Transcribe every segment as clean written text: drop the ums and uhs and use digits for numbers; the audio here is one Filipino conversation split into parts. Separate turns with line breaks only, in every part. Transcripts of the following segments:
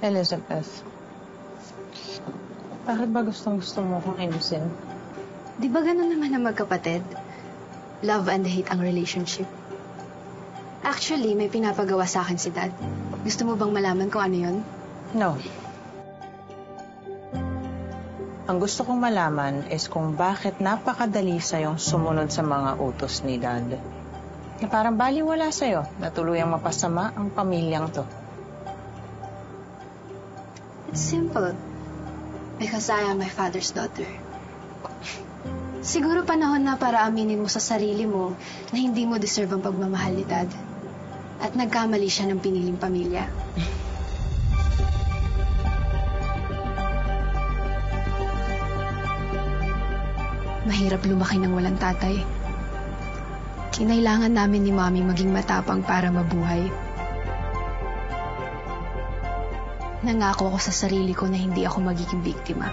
Elizabeth, bakit ba gustong-gusto mo akong ayusin?
Di ba ganun naman ang magkapatid? Love and hate ang relationship. Actually, may pinapagawa sa akin si Dad. Gusto mo bang malaman kung ano yun?
No. Ang gusto kong malaman is kung bakit napakadali sa'yong sumunod sa mga utos ni Dad. Na parang baliwala sa'yo na tuluyang mapasama ang pamilyang to.
It's simple. Because I am my father's daughter. Siguro panahon na para aminin mo sa sarili mo na hindi mo deserve ang pagmamahal ni Dad. At nagkamali siya ng piniling pamilya. Mahirap lumaki ng walang tatay. Kinailangan namin ni Mommy maging matapang para mabuhay. Nangako ako sa sarili ko na hindi ako magiging biktima.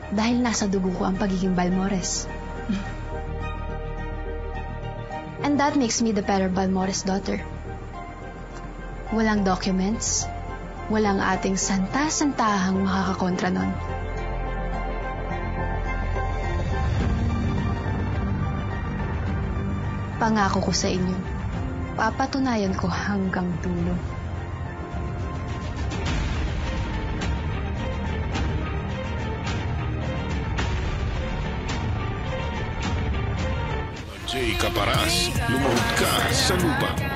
Dahil nasa dugo ko ang pagiging Balmores. And that makes me the better Balmores daughter. Walang documents, walang ating santa-santahang makakakontra nun. Pangako ko sa inyo, papatunayan ko hanggang dulo.
Jay Caparas, lumuhod ka sa lupa.